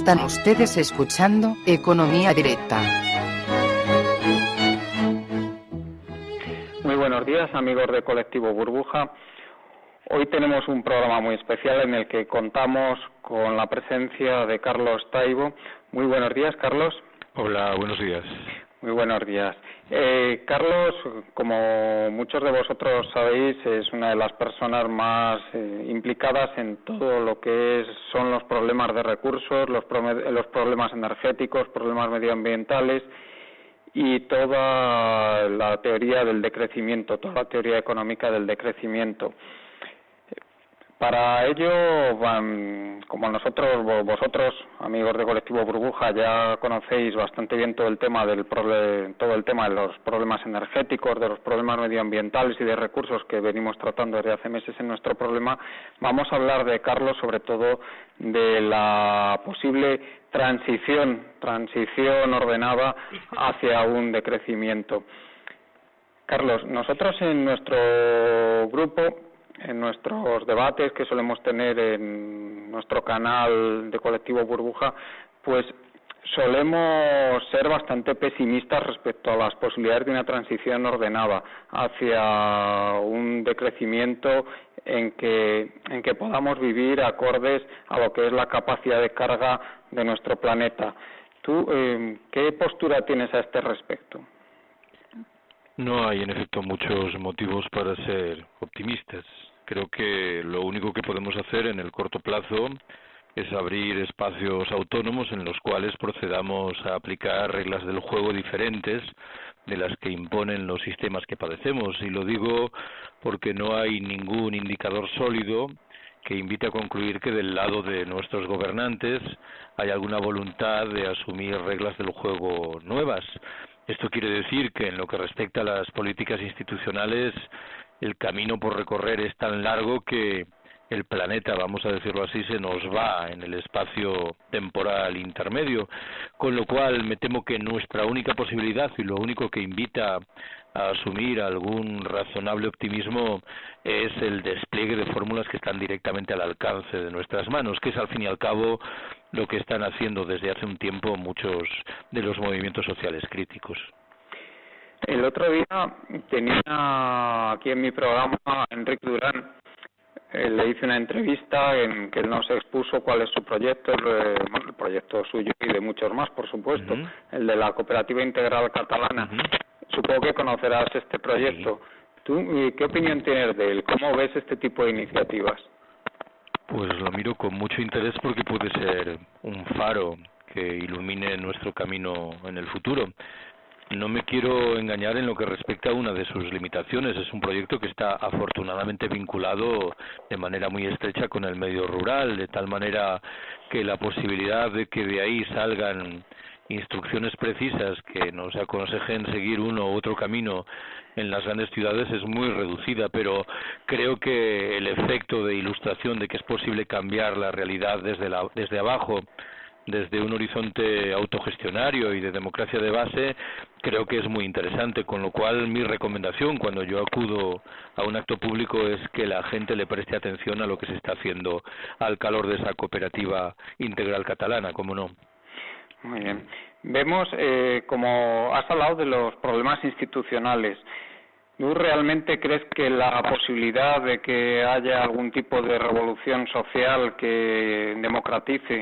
Están ustedes escuchando Economía Directa. Muy buenos días, amigos de Colectivo Burbuja. Hoy tenemos un programa muy especial en el que contamos con la presencia de Carlos Taibo. Muy buenos días, Carlos. Hola, buenos días. Muy buenos días. Carlos, como muchos de vosotros sabéis, es una de las personas más implicadas en todo lo que son los problemas de recursos, los problemas energéticos, problemas medioambientales y toda la teoría del decrecimiento, toda la teoría económica del decrecimiento. Para ello, como vosotros, amigos de Colectivo Burbuja, ya conocéis bastante bien todo el tema de los problemas energéticos, de los problemas medioambientales y de recursos que venimos tratando desde hace meses en nuestro programa, vamos a hablar de Carlos, sobre todo de la posible transición ordenada hacia un decrecimiento. Carlos, nosotros en nuestro grupo, en nuestros debates que solemos tener en nuestro canal de Colectivo Burbuja, pues solemos ser bastante pesimistas respecto a las posibilidades de una transición ordenada hacia un decrecimiento en que podamos vivir acordes a lo que es la capacidad de carga de nuestro planeta. ¿Tú qué postura tienes a este respecto? No hay, en efecto, muchos motivos para ser optimistas. Creo que lo único que podemos hacer en el corto plazo es abrir espacios autónomos en los cuales procedamos a aplicar reglas del juego diferentes de las que imponen los sistemas que padecemos. Y lo digo porque no hay ningún indicador sólido que invite a concluir que del lado de nuestros gobernantes hay alguna voluntad de asumir reglas del juego nuevas. Esto quiere decir que en lo que respecta a las políticas institucionales, el camino por recorrer es tan largo que el planeta, vamos a decirlo así, se nos va en el espacio temporal intermedio, con lo cual me temo que nuestra única posibilidad y lo único que invita a asumir algún razonable optimismo es el despliegue de fórmulas que están directamente al alcance de nuestras manos, que es al fin y al cabo lo que están haciendo desde hace un tiempo muchos de los movimientos sociales críticos. El otro día tenía aquí en mi programa a Enrique Durán. Le hice una entrevista en que él nos expuso cuál es su proyecto, el proyecto suyo y de muchos más, por supuesto, el de la Cooperativa Integral Catalana. Supongo que conocerás este proyecto. Sí. ¿Tú qué opinión tienes de él? ¿Cómo ves este tipo de iniciativas? Pues lo miro con mucho interés porque puede ser un faro que ilumine nuestro camino en el futuro. No me quiero engañar en lo que respecta a una de sus limitaciones. Es un proyecto que está afortunadamente vinculado de manera muy estrecha con el medio rural, de tal manera que la posibilidad de que de ahí salgan instrucciones precisas que nos aconsejen seguir uno u otro camino en las grandes ciudades es muy reducida, pero creo que el efecto de ilustración de que es posible cambiar la realidad desde abajo, desde un horizonte autogestionario y de democracia de base, creo que es muy interesante, con lo cual mi recomendación cuando yo acudo a un acto público es que la gente le preste atención a lo que se está haciendo al calor de esa cooperativa integral catalana, ¿cómo no? Muy bien. Vemos, como has hablado de los problemas institucionales, ¿tú realmente crees que la posibilidad de que haya algún tipo de revolución social que democratice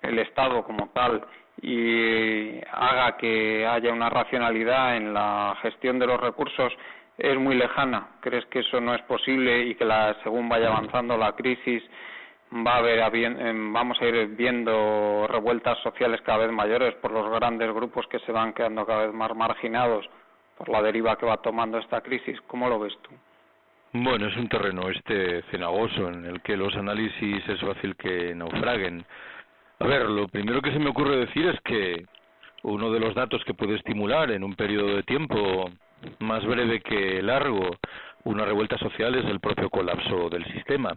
el Estado como tal y haga que haya una racionalidad en la gestión de los recursos es muy lejana? ¿Crees que eso no es posible y que según vaya avanzando la crisis vamos a ir viendo revueltas sociales cada vez mayores por los grandes grupos que se van quedando cada vez más marginados por la deriva que va tomando esta crisis? ¿Cómo lo ves tú? Bueno, es un terreno cenagoso en el que los análisis es fácil que naufraguen. A ver, lo primero que se me ocurre decir es que uno de los datos que puede estimular en un periodo de tiempo más breve que largo una revuelta social es el propio colapso del sistema.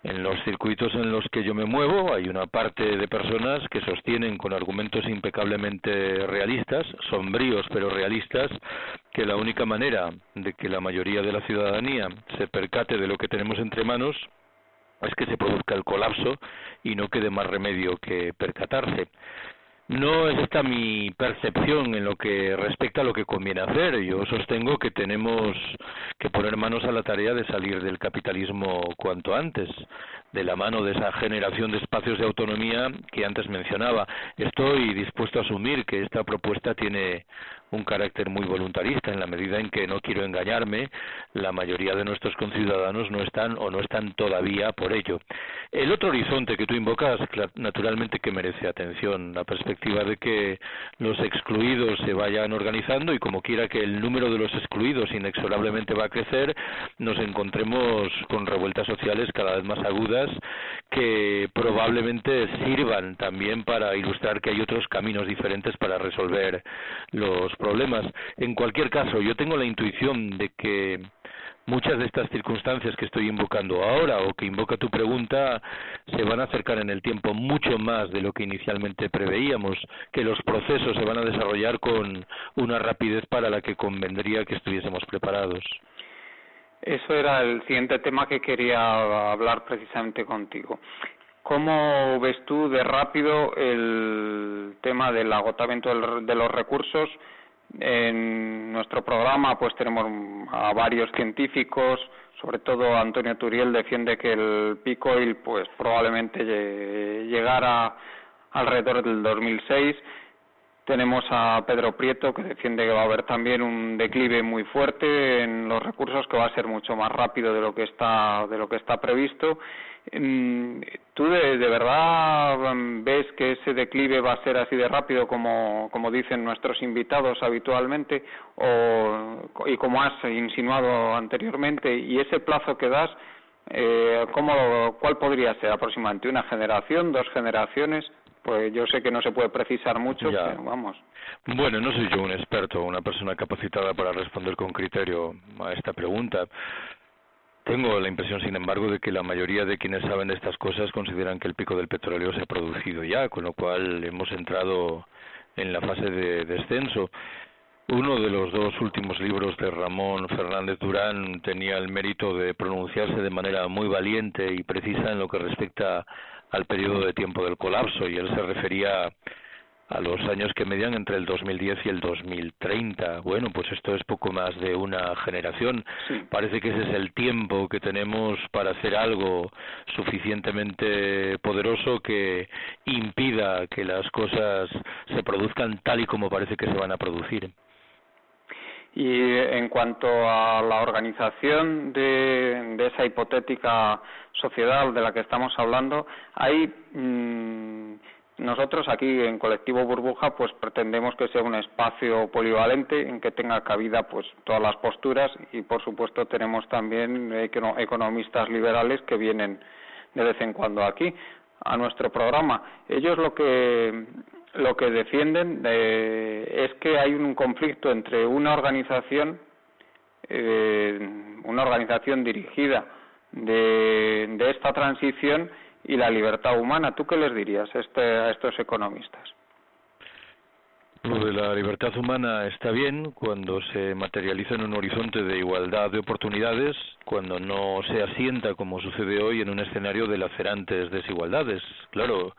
En los circuitos en los que yo me muevo hay una parte de personas que sostienen con argumentos impecablemente realistas, sombríos pero realistas, que la única manera de que la mayoría de la ciudadanía se percate de lo que tenemos entre manos es que se produzca el colapso y no quede más remedio que percatarse. No es esta mi percepción en lo que respecta a lo que conviene hacer. Yo sostengo que tenemos que poner manos a la tarea de salir del capitalismo cuanto antes, de la mano de esa generación de espacios de autonomía que antes mencionaba. Estoy dispuesto a asumir que esta propuesta tiene un carácter muy voluntarista, en la medida en que, no quiero engañarme, la mayoría de nuestros conciudadanos no están todavía por ello. El otro horizonte que tú invocas, naturalmente que merece atención, la perspectiva de que los excluidos se vayan organizando y, como quiera que el número de los excluidos inexorablemente va a crecer, nos encontremos con revueltas sociales cada vez más agudas que probablemente sirvan también para ilustrar que hay otros caminos diferentes para resolver los problemas. En cualquier caso, yo tengo la intuición de que muchas de estas circunstancias que estoy invocando ahora o que invoca tu pregunta se van a acercar en el tiempo mucho más de lo que inicialmente preveíamos, que los procesos se van a desarrollar con una rapidez para la que convendría que estuviésemos preparados. Eso era el siguiente tema que quería hablar precisamente contigo. ¿Cómo ves tú de rápido el tema del agotamiento de los recursos? En nuestro programa pues tenemos a varios científicos, sobre todo Antonio Turiel defiende que el peak oil pues probablemente llegara alrededor del 2006. Tenemos a Pedro Prieto que defiende que va a haber también un declive muy fuerte en los recursos, que va a ser mucho más rápido de lo que está previsto. ¿Tú de verdad ves que ese declive va a ser así de rápido como dicen nuestros invitados habitualmente, y como has insinuado anteriormente? Y ese plazo que das, ¿cuál podría ser aproximadamente? ¿Una generación, 2 generaciones? Pues yo sé que no se puede precisar mucho, pero vamos. Bueno, no soy yo un experto, una persona capacitada para responder con criterio a esta pregunta. Tengo la impresión, sin embargo, de que la mayoría de quienes saben de estas cosas consideran que el pico del petróleo se ha producido ya, con lo cual hemos entrado en la fase de descenso. Uno de los 2 últimos libros de Ramón Fernández Durán tenía el mérito de pronunciarse de manera muy valiente y precisa en lo que respecta al periodo de tiempo del colapso, y él se refería a los años que median entre el 2010 y el 2030. Bueno, pues esto es poco más de una generación. Sí. Parece que ese es el tiempo que tenemos para hacer algo suficientemente poderoso que impida que las cosas se produzcan tal y como parece que se van a producir. Y en cuanto a la organización de esa hipotética sociedad de la que estamos hablando, hay nosotros aquí en Colectivo Burbuja pues pretendemos que sea un espacio polivalente en que tenga cabida pues todas las posturas, y por supuesto tenemos también economistas liberales que vienen de vez en cuando aquí a nuestro programa. Ellos lo que defienden es que hay un conflicto entre una organización dirigida de esta transición y la libertad humana. ¿Tú qué les dirías a estos economistas? Lo de la libertad humana está bien cuando se materializa en un horizonte de igualdad de oportunidades, cuando no se asienta, como sucede hoy, en un escenario de lacerantes desigualdades. Claro,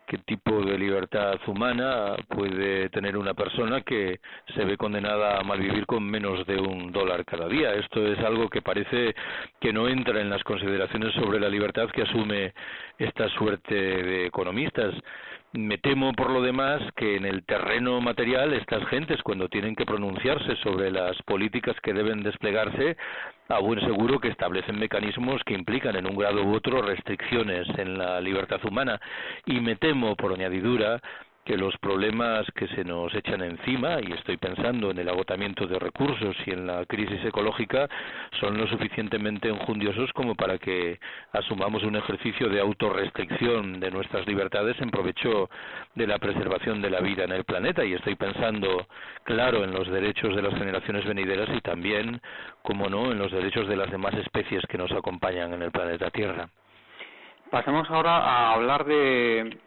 ¿qué tipo de libertad humana puede tener una persona que se ve condenada a malvivir con menos de $1 cada día? Esto es algo que parece que no entra en las consideraciones sobre la libertad que asume esta suerte de economistas. Me temo, por lo demás, que en el terreno material estas gentes, cuando tienen que pronunciarse sobre las políticas que deben desplegarse, a buen seguro que establecen mecanismos que implican en un grado u otro restricciones en la libertad humana. Y me temo, por añadidura, que los problemas que se nos echan encima, y estoy pensando en el agotamiento de recursos y en la crisis ecológica, son lo suficientemente enjundiosos como para que asumamos un ejercicio de autorrestricción de nuestras libertades en provecho de la preservación de la vida en el planeta. Y estoy pensando, claro, en los derechos de las generaciones venideras y también, como no, en los derechos de las demás especies que nos acompañan en el planeta Tierra. Pasemos ahora a hablar de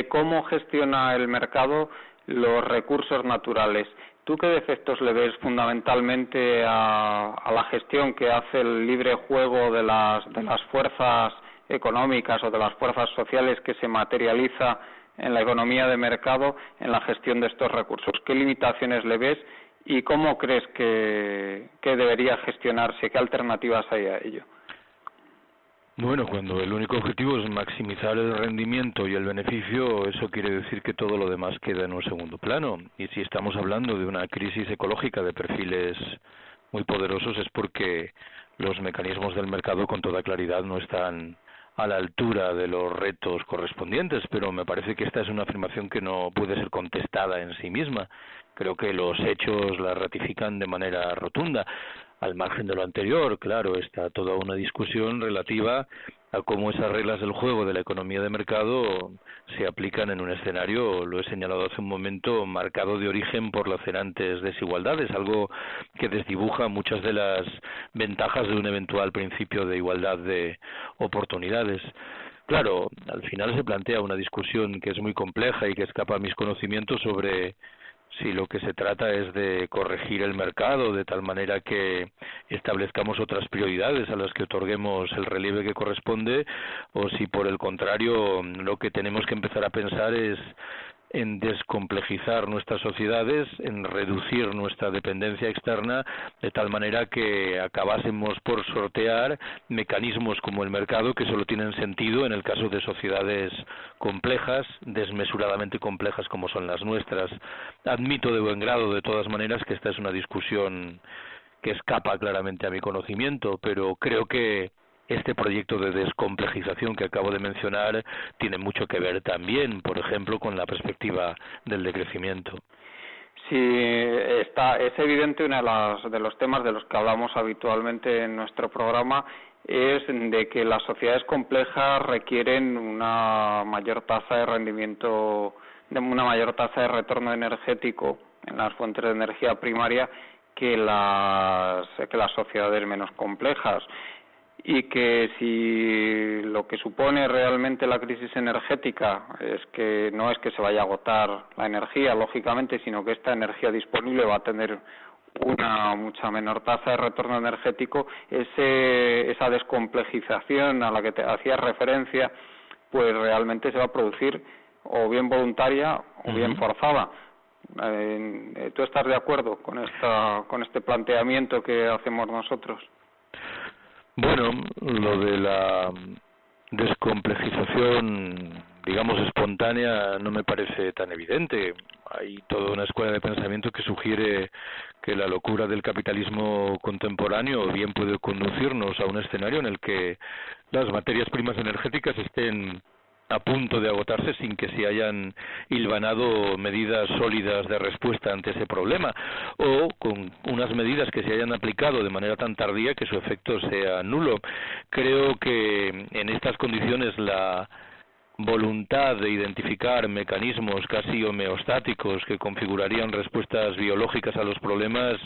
cómo gestiona el mercado los recursos naturales. ¿Tú qué defectos le ves fundamentalmente a la gestión que hace el libre juego de las fuerzas económicas o de las fuerzas sociales que se materializa en la economía de mercado en la gestión de estos recursos. ¿Qué limitaciones le ves y cómo crees que debería gestionarse? ¿Qué alternativas hay a ello? Bueno, cuando el único objetivo es maximizar el rendimiento y el beneficio, eso quiere decir que todo lo demás queda en un segundo plano. Y si estamos hablando de una crisis ecológica de perfiles muy poderosos es porque los mecanismos del mercado con toda claridad no están a la altura de los retos correspondientes, pero me parece que esta es una afirmación que no puede ser contestada en sí misma. Creo que los hechos la ratifican de manera rotunda. Al margen de lo anterior, claro, está toda una discusión relativa a cómo esas reglas del juego de la economía de mercado se aplican en un escenario, lo he señalado hace un momento, marcado de origen por lacerantes desigualdades, algo que desdibuja muchas de las ventajas de un eventual principio de igualdad de oportunidades. Claro, al final se plantea una discusión que es muy compleja y que escapa a mis conocimientos sobre si lo que se trata es de corregir el mercado de tal manera que establezcamos otras prioridades a las que otorguemos el relieve que corresponde, o si por el contrario lo que tenemos que empezar a pensar es en descomplejizar nuestras sociedades, en reducir nuestra dependencia externa, de tal manera que acabásemos por sortear mecanismos como el mercado que solo tienen sentido en el caso de sociedades complejas, desmesuradamente complejas como son las nuestras. Admito de buen grado, de todas maneras, que esta es una discusión que escapa claramente a mi conocimiento, pero creo que este proyecto de descomplejización que acabo de mencionar tiene mucho que ver también, por ejemplo, con la perspectiva del decrecimiento. Sí, es evidente uno de los temas de los que hablamos habitualmente en nuestro programa es de que las sociedades complejas requieren una mayor tasa de rendimiento, una mayor tasa de retorno energético en las fuentes de energía primaria que las sociedades menos complejas. Y que si lo que supone realmente la crisis energética es que no es que se vaya a agotar la energía, lógicamente, sino que esta energía disponible va a tener una mucha menor tasa de retorno energético, esa descomplejización a la que te hacías referencia, pues realmente se va a producir o bien voluntaria o bien forzada. ¿Tú estás de acuerdo con este planteamiento que hacemos nosotros? Bueno, lo de la descomplejización, digamos, espontánea no me parece tan evidente. Hay toda una escuela de pensamiento que sugiere que la locura del capitalismo contemporáneo bien puede conducirnos a un escenario en el que las materias primas energéticas estén a punto de agotarse sin que se hayan hilvanado medidas sólidas de respuesta ante ese problema, o con unas medidas que se hayan aplicado de manera tan tardía que su efecto sea nulo. Creo que en estas condiciones la voluntad de identificar mecanismos casi homeostáticos que configurarían respuestas biológicas a los problemas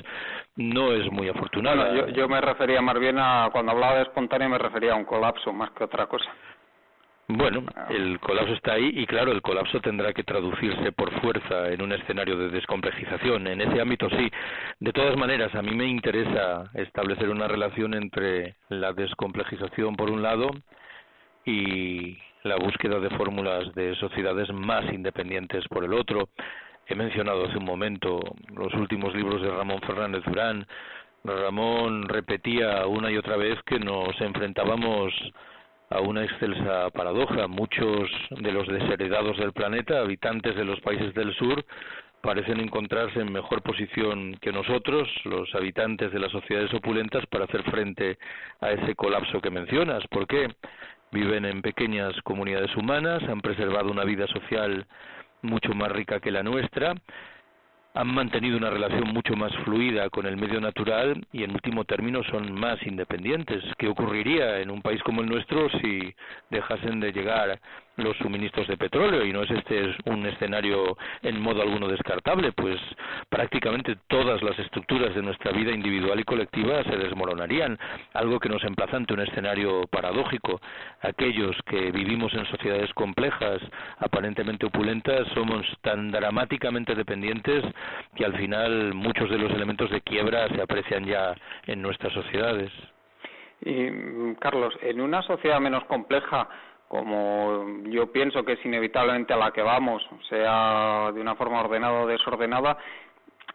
no es muy afortunada. Bueno, yo me refería más bien cuando hablaba de espontáneo me refería a un colapso más que otra cosa. Bueno, el colapso está ahí y claro, el colapso tendrá que traducirse por fuerza en un escenario de descomplejización. En ese ámbito sí. De todas maneras, a mí me interesa establecer una relación entre la descomplejización por un lado y la búsqueda de fórmulas de sociedades más independientes por el otro. He mencionado hace un momento los últimos libros de Ramón Fernández Durán. Ramón repetía una y otra vez que nos enfrentábamos a una excelsa paradoja. Muchos de los desheredados del planeta, habitantes de los países del sur, parecen encontrarse en mejor posición que nosotros, los habitantes de las sociedades opulentas, para hacer frente a ese colapso que mencionas. ¿Por qué? Viven en pequeñas comunidades humanas, han preservado una vida social mucho más rica que la nuestra, han mantenido una relación mucho más fluida con el medio natural y en último término son más independientes. ¿Qué ocurriría en un país como el nuestro si dejasen de llegar los suministros de petróleo? Y no es este un escenario en modo alguno descartable, pues prácticamente todas las estructuras de nuestra vida individual y colectiva se desmoronarían, algo que nos emplaza ante un escenario paradójico. Aquellos que vivimos en sociedades complejas, aparentemente opulentas, somos tan dramáticamente dependientes que al final muchos de los elementos de quiebra se aprecian ya en nuestras sociedades. Y, Carlos, en una sociedad menos compleja, como yo pienso que es inevitablemente a la que vamos, sea de una forma ordenada o desordenada,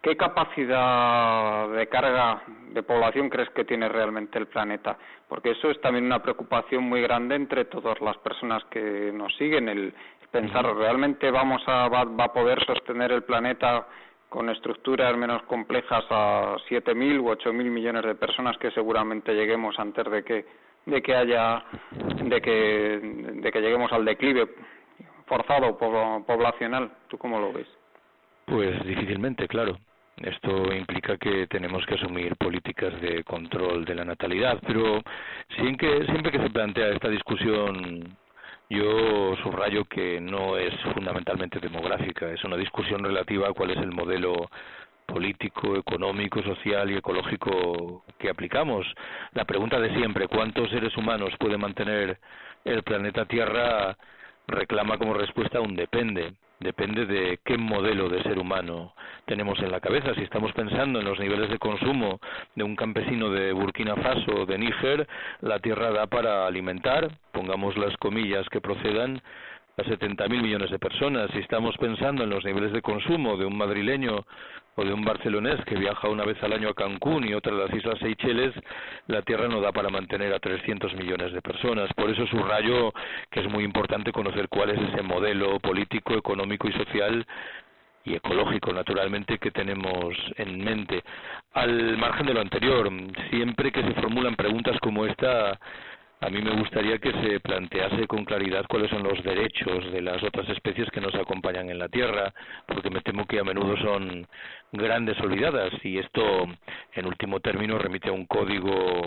¿qué capacidad de carga de población crees que tiene realmente el planeta? Porque eso es también una preocupación muy grande entre todas las personas que nos siguen, el pensar, ¿realmente va a poder sostener el planeta con estructuras menos complejas a 7.000 u 8.000 millones de personas que seguramente lleguemos antes de que lleguemos al declive forzado poblacional? ¿Tú cómo lo ves? Pues difícilmente, claro. Esto implica que tenemos que asumir políticas de control de la natalidad, pero siempre que se plantea esta discusión, yo subrayo que no es fundamentalmente demográfica, es una discusión relativa a cuál es el modelo político, económico, social y ecológico que aplicamos. La pregunta de siempre, ¿cuántos seres humanos puede mantener el planeta Tierra?, reclama como respuesta un depende. Depende de qué modelo de ser humano tenemos en la cabeza. Si estamos pensando en los niveles de consumo de un campesino de Burkina Faso o de Níger, la tierra da para alimentar, pongamos las comillas que procedan, a 70.000 millones de personas. Si estamos pensando en los niveles de consumo de un madrileño o de un barcelonés que viaja una vez al año a Cancún y otra a las Islas Seychelles, la Tierra no da para mantener a 300 millones de personas. Por eso subrayo que es muy importante conocer cuál es ese modelo político, económico y social y ecológico, naturalmente, que tenemos en mente. Al margen de lo anterior, siempre que se formulan preguntas como esta, a mí me gustaría que se plantease con claridad cuáles son los derechos de las otras especies que nos acompañan en la Tierra, porque me temo que a menudo son grandes olvidadas, y esto, en último término, remite a un código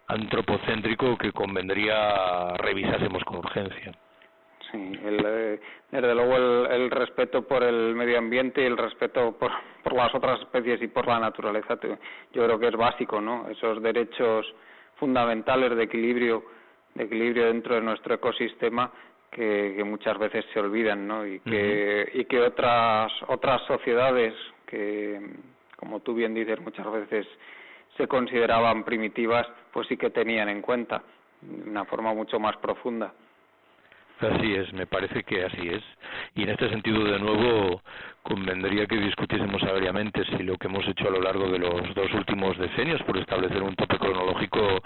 antropocéntrico que convendría revisásemos con urgencia. Sí, desde luego el respeto por el medio ambiente y el respeto por las otras especies y por la naturaleza, yo creo que es básico, ¿no? Esos derechos fundamentales de equilibrio dentro de nuestro ecosistema que muchas veces se olvidan, ¿no? Y que otras sociedades que, como tú bien dices, muchas veces se consideraban primitivas, pues sí que tenían en cuenta de una forma mucho más profunda. Así es, me parece que así es. Y en este sentido, de nuevo, convendría que discutiésemos agriamente si lo que hemos hecho a lo largo de los 2 últimos decenios, por establecer un tope cronológico,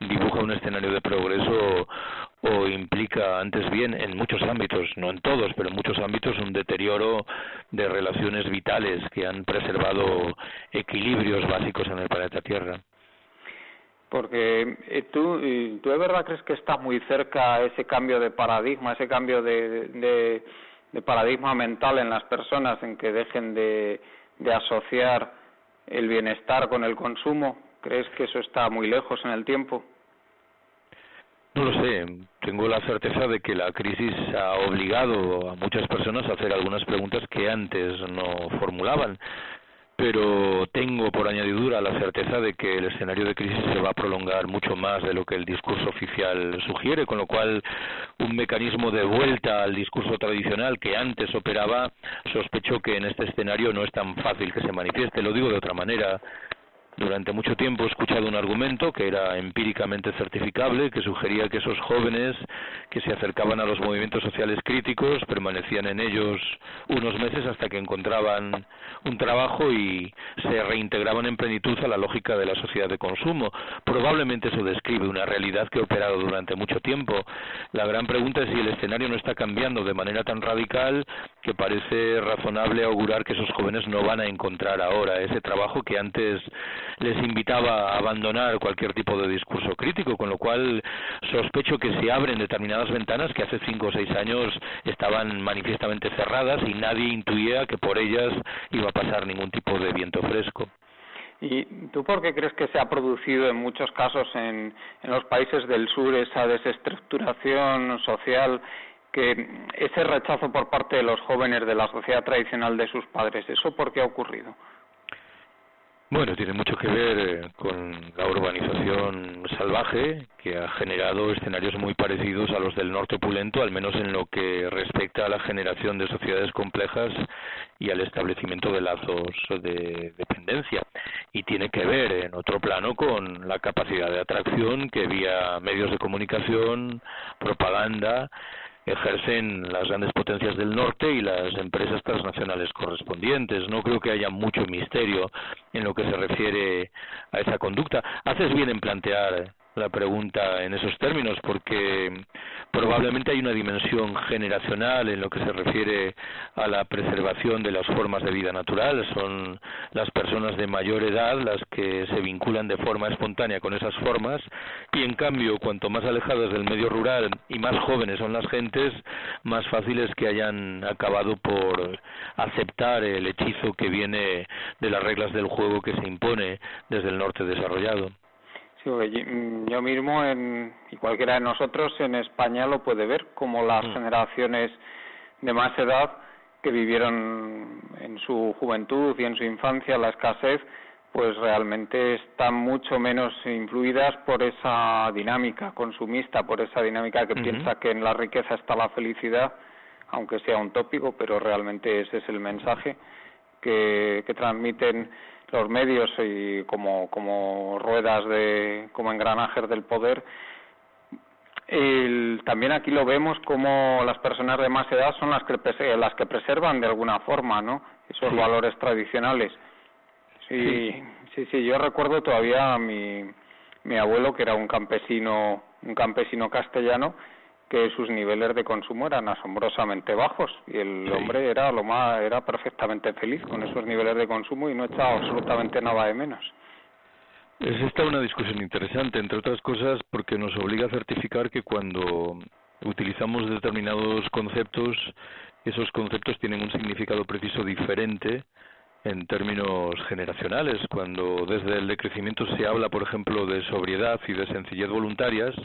dibuja un escenario de progreso o implica, antes bien, en muchos ámbitos, no en todos, pero en muchos ámbitos, un deterioro de relaciones vitales que han preservado equilibrios básicos en el planeta Tierra. Porque tú de verdad crees que está muy cerca ese cambio de paradigma, ese cambio de paradigma mental en las personas, en que dejen de asociar el bienestar con el consumo? ¿Crees que eso está muy lejos en el tiempo? No lo sé, tengo la certeza de que la crisis ha obligado a muchas personas a hacer algunas preguntas que antes no formulaban. Pero tengo por añadidura la certeza de que el escenario de crisis se va a prolongar mucho más de lo que el discurso oficial sugiere, con lo cual un mecanismo de vuelta al discurso tradicional que antes operaba, sospecho que en este escenario no es tan fácil que se manifieste. Lo digo de otra manera. Durante mucho tiempo he escuchado un argumento que era empíricamente certificable, que sugería que esos jóvenes que se acercaban a los movimientos sociales críticos permanecían en ellos unos meses hasta que encontraban un trabajo y se reintegraban en plenitud a la lógica de la sociedad de consumo. Probablemente eso describe una realidad que ha operado durante mucho tiempo. La gran pregunta es si el escenario no está cambiando de manera tan radical que parece razonable augurar que esos jóvenes no van a encontrar ahora ese trabajo que antes les invitaba a abandonar cualquier tipo de discurso crítico, con lo cual sospecho que se abren determinadas ventanas que hace 5 o 6 años estaban manifiestamente cerradas y nadie intuía que por ellas iba a pasar ningún tipo de viento fresco. ¿Y tú por qué crees que se ha producido en muchos casos en los países del sur esa desestructuración social, que ese rechazo por parte de los jóvenes de la sociedad tradicional de sus padres? ¿Eso por qué ha ocurrido? Bueno, tiene mucho que ver con la urbanización salvaje, que ha generado escenarios muy parecidos a los del norte opulento, al menos en lo que respecta a la generación de sociedades complejas y al establecimiento de lazos de dependencia. Y tiene que ver, en otro plano, con la capacidad de atracción que vía medios de comunicación, propaganda, ejercen las grandes potencias del norte y las empresas transnacionales correspondientes. No creo que haya mucho misterio en lo que se refiere a esa conducta. Haces bien en plantear la pregunta en esos términos, porque probablemente hay una dimensión generacional en lo que se refiere a la preservación de las formas de vida natural. Son las personas de mayor edad las que se vinculan de forma espontánea con esas formas, y en cambio, cuanto más alejadas del medio rural y más jóvenes son las gentes, más fácil es que hayan acabado por aceptar el hechizo que viene de las reglas del juego que se impone desde el norte desarrollado. Sí, yo mismo y cualquiera de nosotros en España lo puede ver, como las generaciones de más edad que vivieron en su juventud y en su infancia la escasez, pues realmente están mucho menos influidas por esa dinámica consumista, por esa dinámica que piensa que en la riqueza está la felicidad, aunque sea un tópico, pero realmente ese es el mensaje que transmiten los medios y como ruedas como engranajes del poder. También aquí lo vemos como las personas de más edad son las que preservan de alguna forma, ¿no?, esos valores tradicionales. Sí, yo recuerdo todavía a mi abuelo, que era un campesino castellano, que sus niveles de consumo eran asombrosamente bajos y el hombre era perfectamente feliz con esos niveles de consumo y no echaba absolutamente nada de menos. Es esta una discusión interesante, entre otras cosas porque nos obliga a certificar que cuando utilizamos determinados conceptos, esos conceptos tienen un significado preciso diferente en términos generacionales. Cuando desde el decrecimiento se habla, por ejemplo, de sobriedad y de sencillez voluntarias,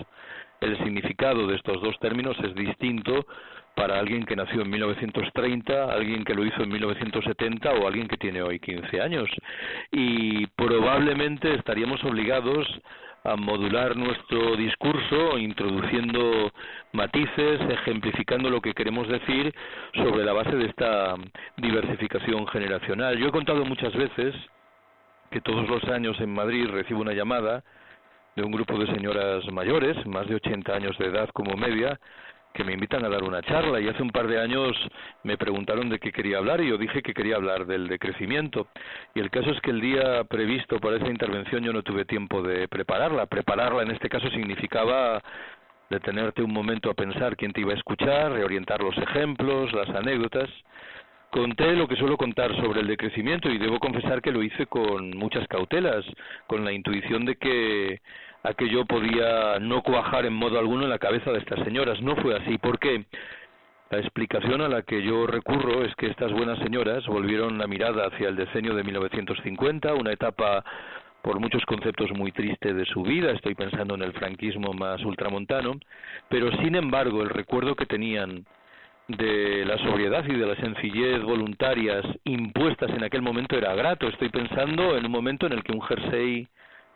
el significado de estos dos términos es distinto para alguien que nació en 1930, alguien que lo hizo en 1970 o alguien que tiene hoy 15 años. Y probablemente estaríamos obligados a modular nuestro discurso, introduciendo matices, ejemplificando lo que queremos decir sobre la base de esta diversificación generacional. Yo he contado muchas veces que todos los años en Madrid recibo una llamada de un grupo de señoras mayores, más de 80 años de edad como media, que me invitan a dar una charla, y hace un par de años me preguntaron de qué quería hablar y yo dije que quería hablar del decrecimiento, y el caso es que el día previsto para esa intervención yo no tuve tiempo de prepararla. Prepararla en este caso significaba detenerte un momento a pensar quién te iba a escuchar, reorientar los ejemplos, las anécdotas. Conté lo que suelo contar sobre el decrecimiento y debo confesar que lo hice con muchas cautelas, con la intuición de que aquello podía no cuajar en modo alguno en la cabeza de estas señoras. No fue así, porque la explicación a la que yo recurro es que estas buenas señoras volvieron la mirada hacia el decenio de 1950, una etapa por muchos conceptos muy triste de su vida. Estoy pensando en el franquismo más ultramontano, pero sin embargo el recuerdo que tenían de la sobriedad y de la sencillez voluntarias impuestas en aquel momento era grato. Estoy pensando en un momento en el que un jersey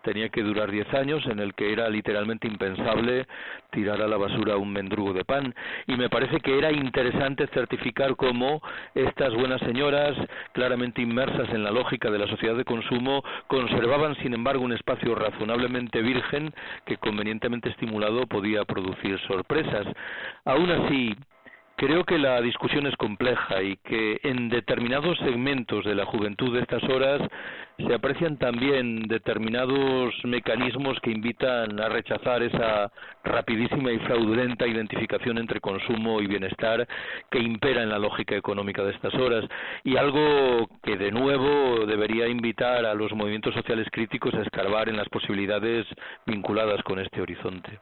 tenía que durar 10 años, en el que era literalmente impensable tirar a la basura un mendrugo de pan, y me parece que era interesante certificar cómo estas buenas señoras, claramente inmersas en la lógica de la sociedad de consumo, conservaban sin embargo un espacio razonablemente virgen que, convenientemente estimulado, podía producir sorpresas. Aún así, creo que la discusión es compleja y que en determinados segmentos de la juventud de estas horas se aprecian también determinados mecanismos que invitan a rechazar esa rapidísima y fraudulenta identificación entre consumo y bienestar que impera en la lógica económica de estas horas, y algo que de nuevo debería invitar a los movimientos sociales críticos a escarbar en las posibilidades vinculadas con este horizonte.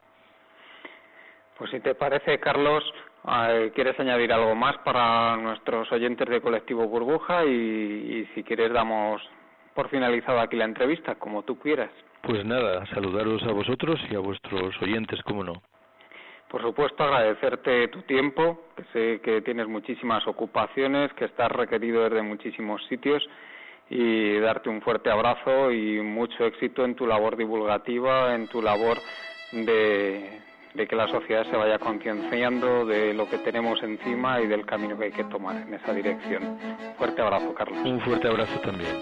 Pues si te parece, Carlos, ¿quieres añadir algo más para nuestros oyentes de Colectivo Burbuja? Y si quieres damos por finalizada aquí la entrevista, como tú quieras. Pues nada, saludaros a vosotros y a vuestros oyentes, cómo no. Por supuesto, agradecerte tu tiempo, que sé que tienes muchísimas ocupaciones, que estás requerido desde muchísimos sitios, y darte un fuerte abrazo y mucho éxito en tu labor divulgativa, en tu labor de que la sociedad se vaya concienciando de lo que tenemos encima y del camino que hay que tomar en esa dirección. Fuerte abrazo, Carlos. Un fuerte abrazo también.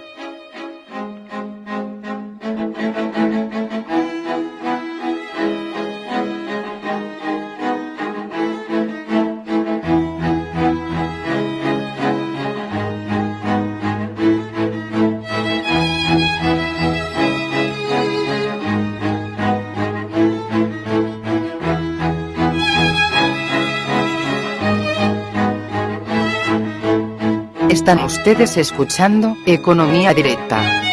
Están ustedes escuchando Economía Directa.